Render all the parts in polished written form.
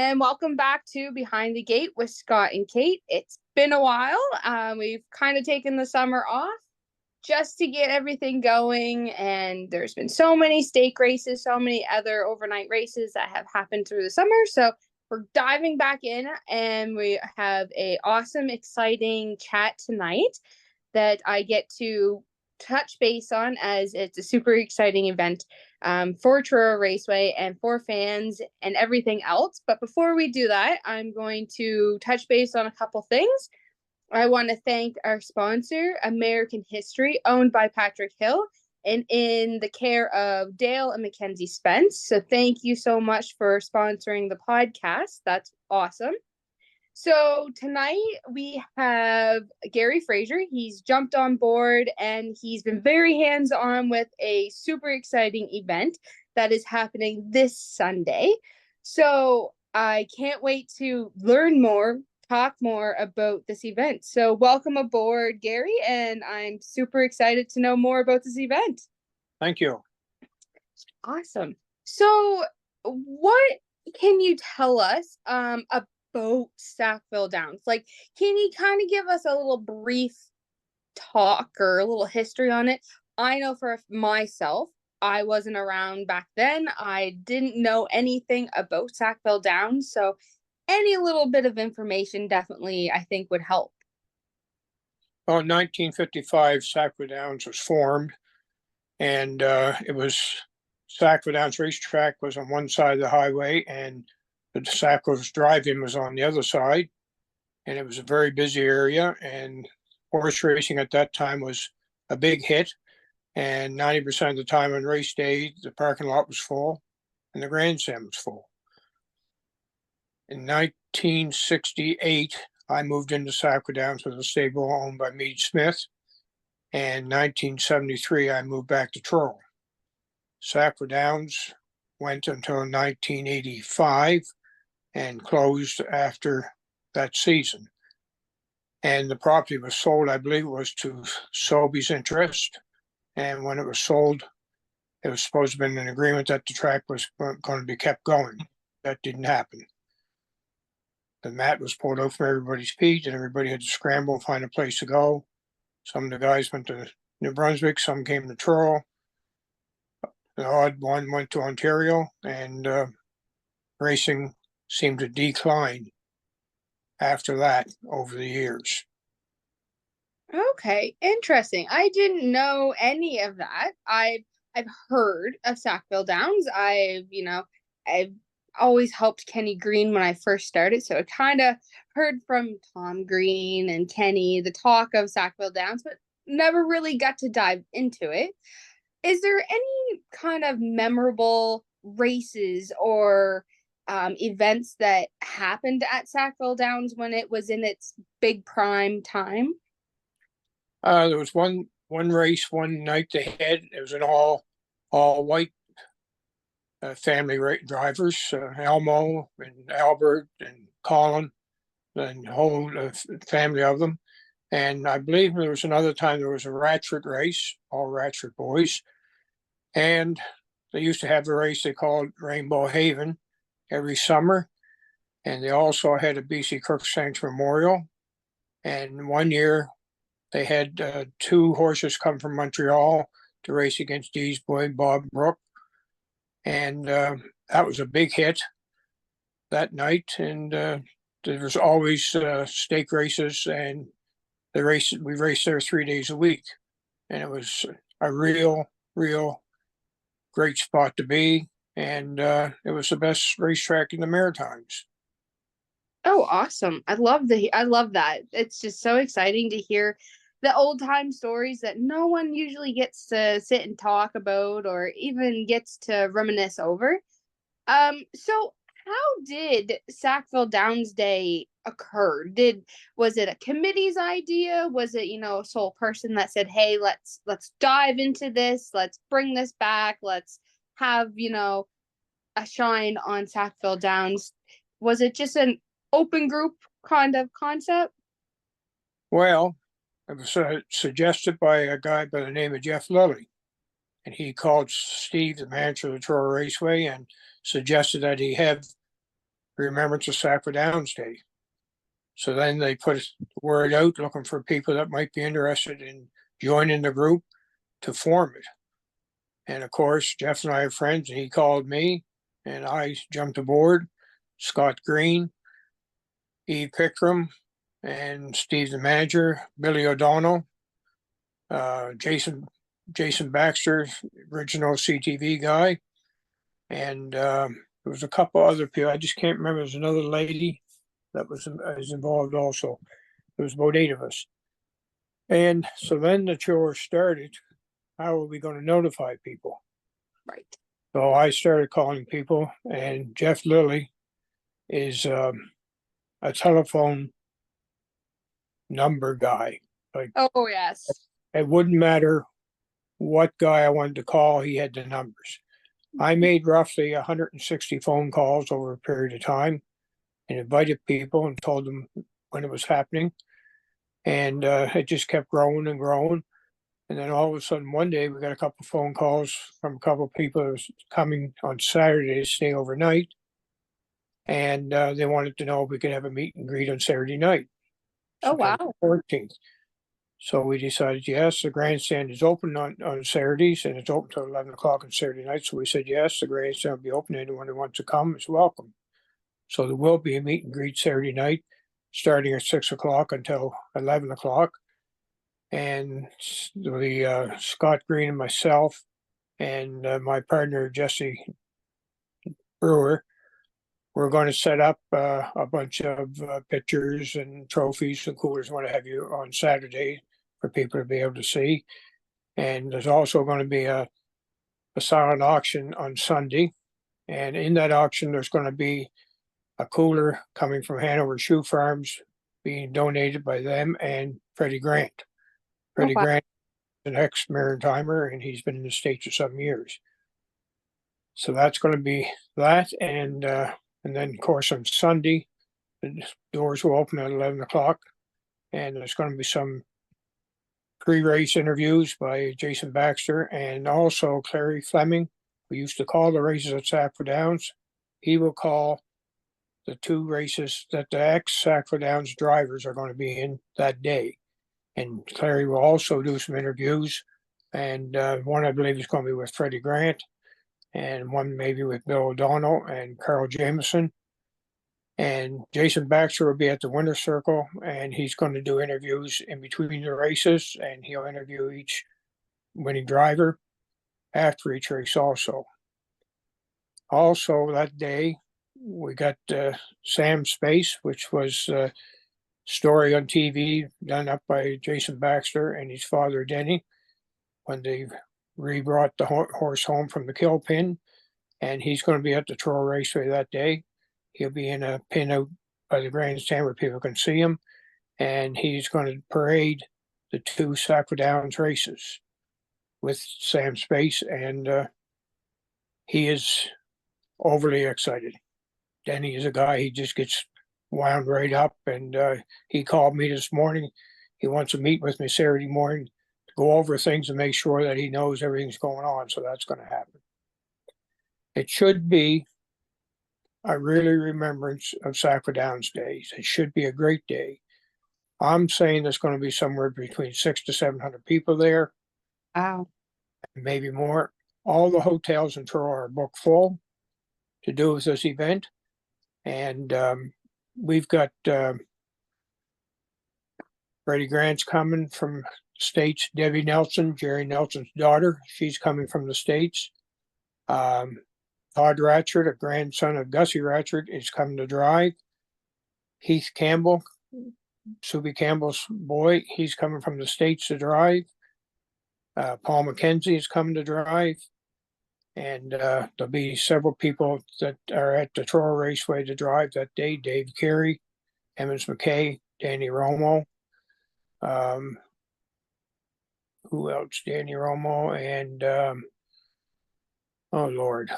and welcome back to Behind the Gate with Scott and Kate. It's been a while. We've kind of taken the summer off just to get everything going, and there's been so many stake races, so many other overnight races that have happened through the summer. So we're diving back in, and we have a awesome, exciting chat tonight that I get to touch base on, as it's a super exciting event for Truro Raceway and for fans and everything else. But before we do that, I'm going to touch base on a couple things. I want to thank our sponsor, American History, owned by Patrick Hill and in the care of Dale and Mackenzie Spence. So thank you so much for sponsoring the podcast. That's awesome. So tonight we have Gary Fraser. He's jumped on board and he's been very hands-on with a super exciting event that is happening this Sunday. So I can't wait to learn more, talk more about this event. So welcome aboard, Gary, and I'm super excited to know more about this event. Thank you. Awesome. So what can you tell us about Sackville Downs? Like, can you kind of give us a little brief talk or a little history on it? I know for myself, I wasn't around back then. I didn't know anything about Sackville Downs, so any little bit of information definitely I think would help. Well, in 1955, Sackville Downs was formed, and it was Sackville Downs racetrack was on one side of the highway, and the Sackville's drive-in was on the other side, and it was a very busy area, and horse racing at that time was a big hit, and 90% of the time on race day, the parking lot was full, and the grandstand was full. In 1968, I moved into Sackville Downs with a stable owned by Meade Smith, and 1973, I moved back to Truro. Sackville Downs went until 1985 and closed after that season. And the property was sold, I believe it was to Sobeys Interest. And when it was sold, it was supposed to have been an agreement that the track was going to be kept going. That didn't happen. The mat was pulled out from everybody's feet, and everybody had to scramble and find a place to go. Some of the guys went to New Brunswick, some came to Truro. The odd one went to Ontario, and racing seemed to decline after that over the years. Okay, interesting. I didn't know any of that. I've heard of Sackville Downs. I've always helped Kenny Green when I first started, so I kind of heard from Tom Green and Kenny the talk of Sackville Downs, but never really got to dive into it. Is there any kind of memorable races or events that happened at Sackville Downs when it was in its big prime time? There was one race one night they had. It was an all white family drivers, Elmo and Albert and Colin, and a whole family of them. And I believe there was another time there was a Ratchet race, all Ratchet boys. And they used to have a race they called Rainbow Haven every summer. And they also had a BC Crookshanks Memorial. And one year they had two horses come from Montreal to race against Dee's boy, Bob Brook. And that was a big hit that night. And there was always stake races, and we raced there 3 days a week. And it was a real great spot to be. And it was the best racetrack in the Maritimes. Oh, awesome. I love that. It's just so exciting to hear the old time stories that no one usually gets to sit and talk about or even gets to reminisce over. So how did Sackville Downs Day occur? Was it a committee's idea? Was it, a sole person that said, hey, let's dive into this, let's bring this back, let's have, a shine on Sackville Downs? Was it just an open group kind of concept? Well, it was suggested by a guy by the name of Jeff Lilly, and he called Steve, the manager of the Truro Raceway, and suggested that he have remembrance of Sackville Downs Day. So then they put the word out looking for people that might be interested in joining the group to form it. And of course, Jeff and I are friends, and he called me, and I jumped aboard. Scott Green, E. Pickram, and Steve the manager, Billy O'Donnell, Jason Baxter, original CTV guy, and there was a couple other people. I just can't remember. There's another lady that was involved also. There was about 8 of us. And so then the chore started. How are we going to notify people? Right. So I started calling people, and Jeff Lilly is a telephone number guy. Like, Oh, yes. it wouldn't matter what guy I wanted to call, he had the numbers. I made roughly 160 phone calls over a period of time and invited people and told them when it was happening. And it just kept growing and growing. And then all of a sudden, one day, we got a couple of phone calls from a couple of people that was coming on Saturday to stay overnight. And they wanted to know if we could have a meet and greet on Saturday night. Oh, wow. 14th. So we decided, yes, the grandstand is open on Saturdays, and it's open till 11 o'clock on Saturday night. So we said, yes, the grandstand will be open. Anyone who wants to come is welcome. So there will be a meet and greet Saturday night, starting at 6 o'clock until 11 o'clock. And the Scott Green and myself and my partner, Jesse Brewer, we're going to set up a bunch of pictures and trophies and coolers, what have you, on Saturday for people to be able to see. And there's also going to be a silent auction on Sunday. And in that auction, there's going to be a cooler coming from Hanover Shoe Farms being donated by them and Freddie Grant. Freddie wow. Grant is an ex-maritimer, and he's been in the States for some years. So that's going to be that. And then, of course, on Sunday, the doors will open at 11 o'clock. And there's going to be some pre-race interviews by Jason Baxter and also Clary Fleming, who used to call the races at Sackville Downs. He will call the 2 races that the ex-Sackville Downs drivers are going to be in that day. And Clary will also do some interviews. And one, I believe, is going to be with Freddie Grant, and one maybe with Bill O'Donnell and Carl Jameson. And Jason Baxter will be at the winner's circle, and he's going to do interviews in between the races, and he'll interview each winning driver after each race also. Also that day, we got Sam Space, which was a story on TV done up by Jason Baxter and his father, Denny, when they re-brought the horse home from the kill pin. And he's going to be at the Truro Raceway that day. He'll be in a pin out by the grandstand where people can see him. And he's going to parade the 2 Sackville Downs races with Sam Space. And he is overly excited. Denny is a guy, he just gets wound right up. And he called me this morning. He wants to meet with me Saturday morning to go over things and make sure that he knows everything's going on. So that's going to happen. It should be a really remembrance of Sackville Downs days. It should be a great day. I'm saying there's going to be somewhere between 600 to 700 people there. Wow. Maybe more. All the hotels in Truro are booked full to do with this event. And we've got Freddie Grant's coming from the States. Debbie Nelson, Jerry Nelson's daughter, she's coming from the States. Todd Ratchard, a grandson of Gussie Ratchard, is coming to drive. Heath Campbell, Subi Campbell's boy, he's coming from the States to drive. Paul McKenzie is coming to drive. And there'll be several people that are at the Truro Raceway to drive that day. Dave Carey, Emmons McKay, Danny Romo. Who else? Danny Romo and, oh Lord,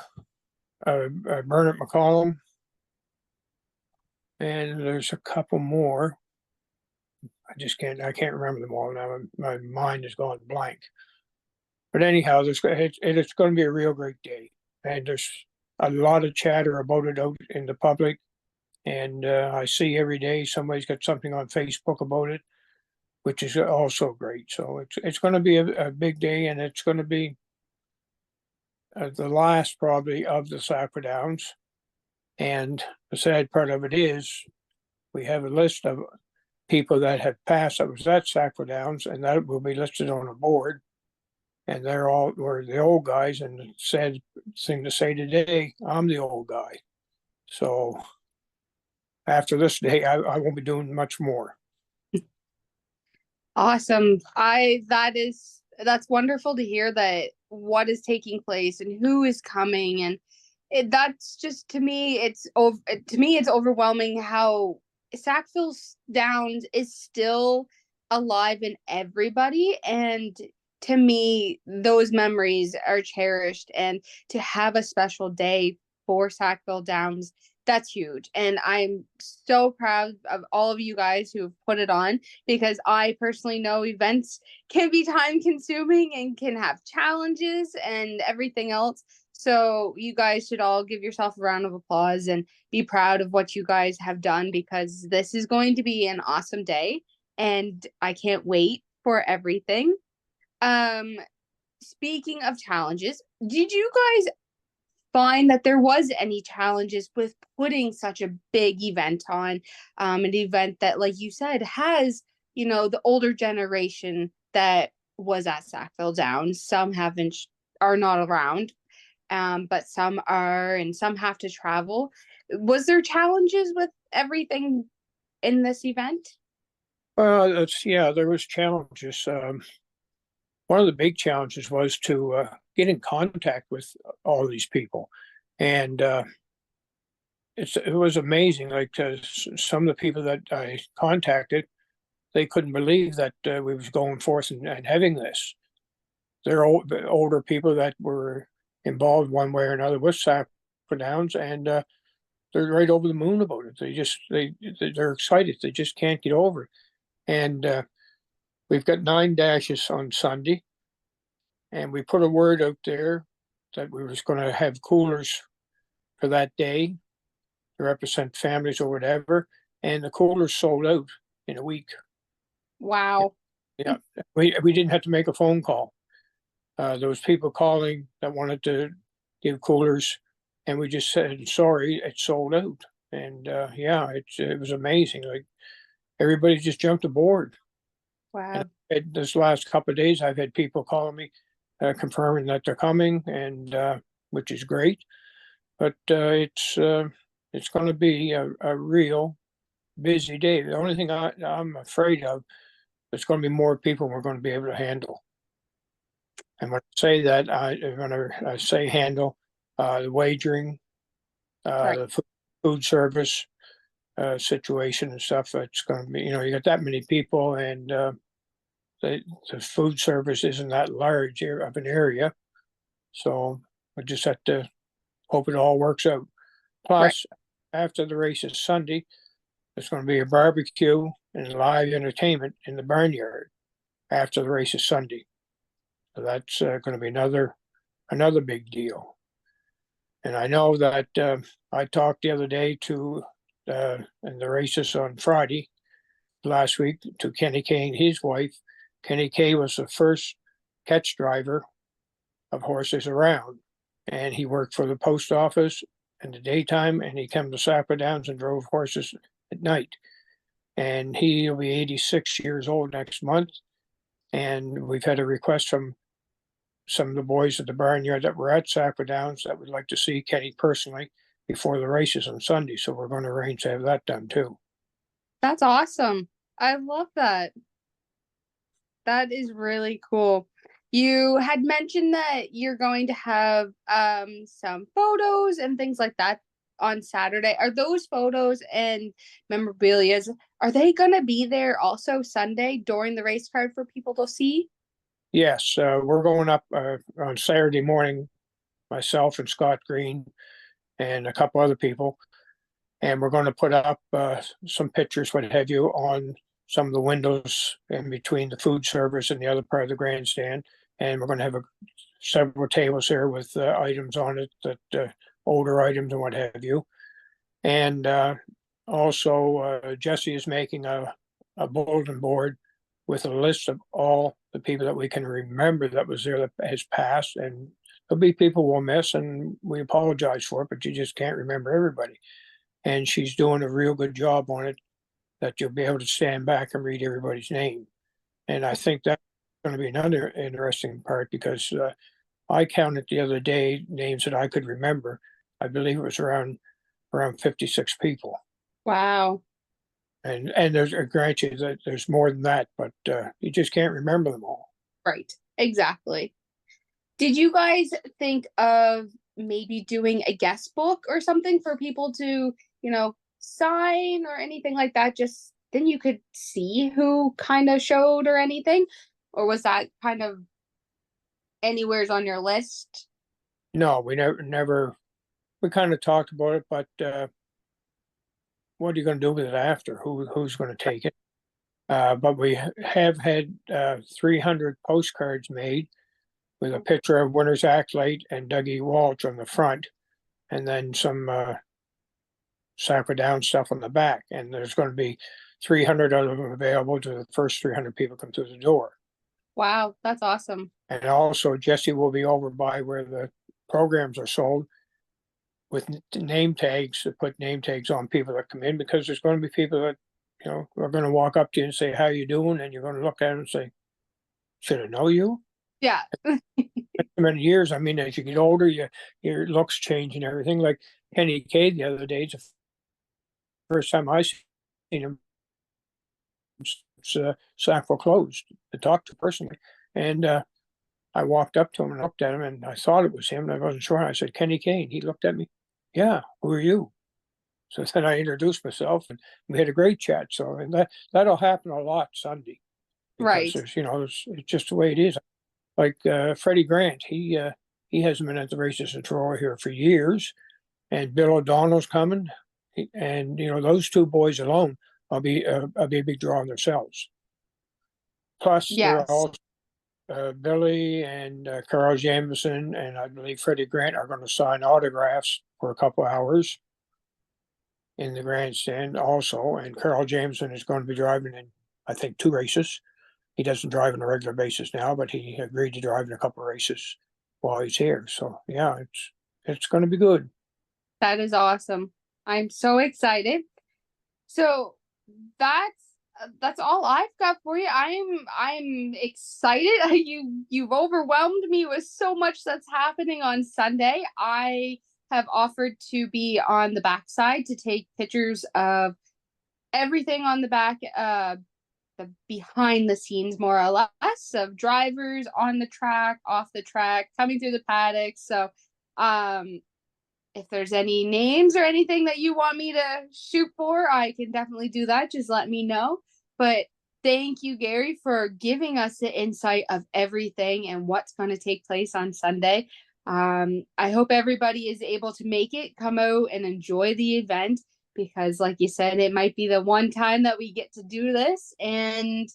Bernard McCollum. And there's a couple more. I can't remember them all now. My mind is going blank. But anyhow, it's going to be a real great day. And there's a lot of chatter about it out in the public. And I see every day somebody's got something on Facebook about it, which is also great. So it's going to be a big day, and it's going to be the last probably of the Sackville Downs. And the sad part of it is we have a list of people that have passed that was at Sackville Downs, and that will be listed on a board. And they're all were the old guys. And the sad thing to say today, I'm the old guy. So after this day, I won't be doing much more. Awesome. That's wonderful to hear that what is taking place and who is coming, and that's just to me it's overwhelming how Sackville Downs is still alive in everybody, and to me those memories are cherished, and to have a special day for Sackville Downs, that's huge. And I'm so proud of all of you guys who have put it on, because I personally know events can be time consuming and can have challenges and everything else. So you guys should all give yourself a round of applause and be proud of what you guys have done, because this is going to be an awesome day and I can't wait for everything. Um, Speaking of challenges, did you guys find that there was any challenges with putting such a big event on, an event that, like you said, has, the older generation that was at Sackville Downs? Some haven't are not around, but some are, and some have to travel. Was there challenges with everything in this event? Well, yeah, there was challenges. One of the big challenges was to get in contact with all these people, and it was amazing. Like some of the people that I contacted, they couldn't believe that we was going forth and having this. They're older people that were involved one way or another with Sac Downs, and they're right over the moon about it. They're excited. They just can't get over it. And we've got 9 dashes on Sunday, and we put a word out there that we was going to have coolers for that day to represent families or whatever, and the coolers sold out in a week. Wow. Yeah, we didn't have to make a phone call. There was people calling that wanted to give coolers, and we just said, sorry, it's sold out. And yeah, it was amazing. Like everybody just jumped aboard. Wow. And this last couple of days, I've had people calling me, confirming that they're coming, and which is great. But it's going to be a real busy day. The only thing I'm afraid of, there's going to be more people we're going to be able to handle. And when I say that, when I say handle, the wagering, Right. the food service situation and stuff, it's going to be, you got that many people, and the food service isn't that large of an area. So we just have to hope it all works out. Right. Plus, after the race is Sunday, there's going to be a barbecue and live entertainment in the barnyard after the race is Sunday. So that's going to be another big deal. And I know that I talked the other day to in the races on Friday last week to Kenny Kay and his wife. Kenny Kay was the first catch driver of horses around, and he worked for the post office in the daytime, and he came to Sackville Downs and drove horses at night. And he'll be 86 years old next month. And we've had a request from some of the boys at the barnyard that were at Sackville Downs that would like to see Kenny personally before the races on Sunday. So we're going to arrange to have that done too. That's awesome. I love that. That is really cool. You had mentioned that you're going to have some photos and things like that on Saturday. Are those photos and memorabilias, are they going to be there also Sunday during the race card for people to see? Yes, we're going up on Saturday morning, myself and Scott Green and a couple other people, and we're going to put up some pictures, what have you, on some of the windows in between the food service and the other part of the grandstand. And we're going to have several tables here with items on it, that older items and what have you. And Also, Jesse is making a bulletin board with a list of all the people that we can remember that was there that has passed. And there'll be people we'll miss, and we apologize for it, but you just can't remember everybody. And she's doing a real good job on it, that you'll be able to stand back and read everybody's name. And I think that's going to be another interesting part, because I counted the other day names that I could remember. I believe it was around 56 people. Wow. And there's, I grant you that there's more than that, but you just can't remember them all. Right. Exactly. Did you guys think of maybe doing a guest book or something for people to, sign or anything like that? Just then you could see who kind of showed or anything? Or was that kind of anywhere's on your list? No, we never, we kind of talked about it, but what are you going to do with it after? Who's going to take it? But we have had 300 postcards made with a picture of Winner's Accolade and Dougie Walsh on the front, and then some Sackville Downs stuff on the back. And there's going to be 300 of them available to the first 300 people come through the door. Wow, that's awesome. And also, Jesse will be over by where the programs are sold with name tags, to put name tags on people that come in, because there's going to be people that, are going to walk up to you and say, "How you doing?" And you're going to look at them and say, "Should I know you?" Yeah. Many years. I mean, as you get older, your looks change and everything. Like Kenny K the other day, it's the first time I seen him since Sackville closed to talk to personally. And I walked up to him and looked at him, and I thought it was him, and I wasn't sure. I said, "Kenny Kane." He looked at me. "Yeah, who are you?" So then I introduced myself, and we had a great chat. So, and that'll happen a lot Sunday, because Right. there's, it's just the way it is. Like Freddie Grant, he hasn't been at the races in Truro here for years, and Bill O'Donnell's coming, and those two boys alone will be a big draw in themselves. Plus, there are Yes. also Billy and Carl Jameson, and I believe Freddie Grant are going to sign autographs for a couple hours in the grandstand also. And Carl Jameson is going to be driving in, I think, 2 races. He doesn't drive on a regular basis now, but he agreed to drive in a couple of races while he's here. So yeah, it's going to be good. That is awesome. I'm so excited. So that's all I've got for you. I'm excited. You've overwhelmed me with so much that's happening on Sunday. I have offered to be on the backside to take pictures of everything on the back, the behind the scenes, more or less, of drivers on the track, off the track, coming through the paddocks. So if there's any names or anything that you want me to shoot for, I can definitely do that. Just let me know. But thank you, Gary, for giving us the insight of everything and what's going to take place on Sunday. I hope everybody is able to make it, come out and enjoy the event, because like you said, it might be the one time that we get to do this and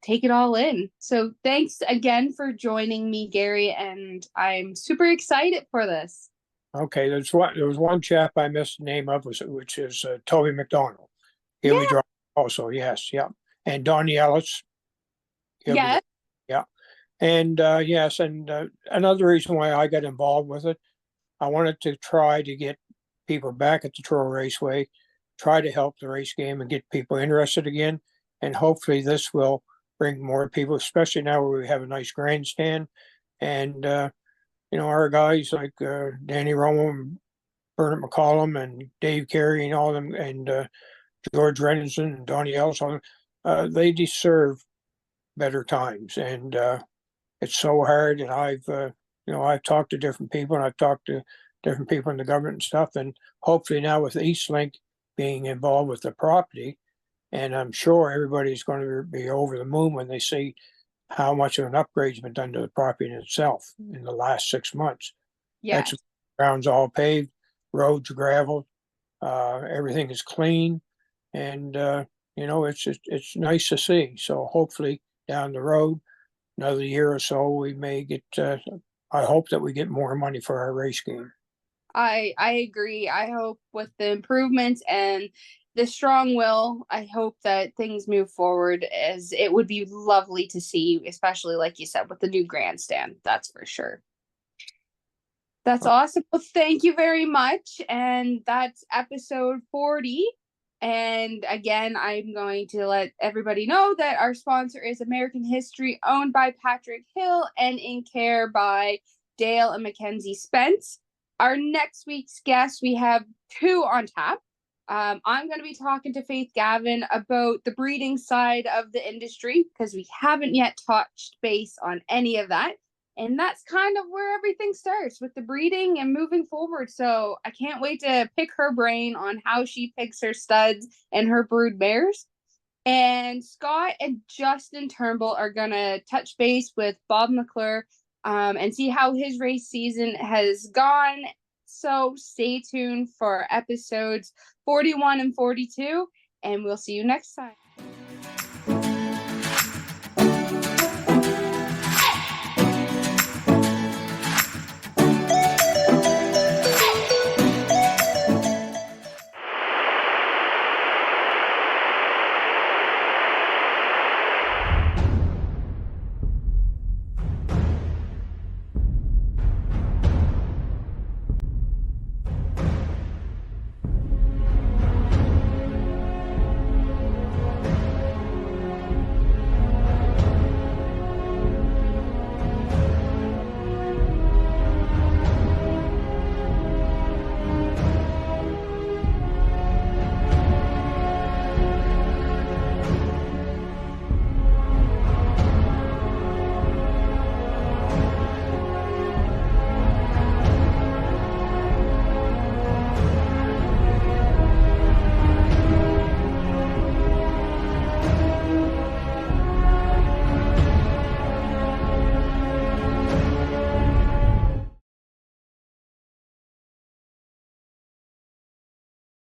take it all in. So thanks again for joining me, Gary, and I'm super excited for this. Okay, there was one chap I missed the name of, which is Toby McDonald. He'll be Yeah. driving also. Yes, yeah, and Donnie Ellis. Yeah. Yeah, and yes, and another reason why I got involved with it, I wanted to try to get people back at the Truro Raceway, try to help the race game and get people interested again, and hopefully this will bring more people, especially now where we have a nice grandstand. And our guys like Danny Romo, Bernard McCollum, and Dave Carey, and all of them, and George Renison and Donnie Ellis, they deserve better times. And it's so hard. And I've talked to different people, and I've talked to different people in the government and stuff. And hopefully now with Eastlink being involved with the property, and I'm sure everybody's going to be over the moon when they see how much of an upgrade's been done to the property in itself in the last 6 months. Yes. That's ground's all paved, roads gravel, everything is clean, and it's nice to see. So hopefully down the road, another year or so, we may get. I hope that we get more money for our race game. I agree. I hope with the improvements and the strong will. I hope that things move forward, as it would be lovely to see, especially like you said, with the new grandstand. That's for sure. That's awesome. Well, thank you very much. And that's episode 40. And again, I'm going to let everybody know that our sponsor is American History, owned by Patrick Hill and in care by Dale and Mackenzie Spence. Our next week's guest, we have two on tap. I'm going to be talking to Faith Gavin about the breeding side of the industry, because we haven't yet touched base on any of that. And that's kind of where everything starts, with the breeding and moving forward. So I can't wait to pick her brain on how she picks her studs and her brood mares. And Scott and Justin Turnbull are going to touch base with Bob McClure and see how his race season has gone. So stay tuned for episodes 41 and 42, and we'll see you next time.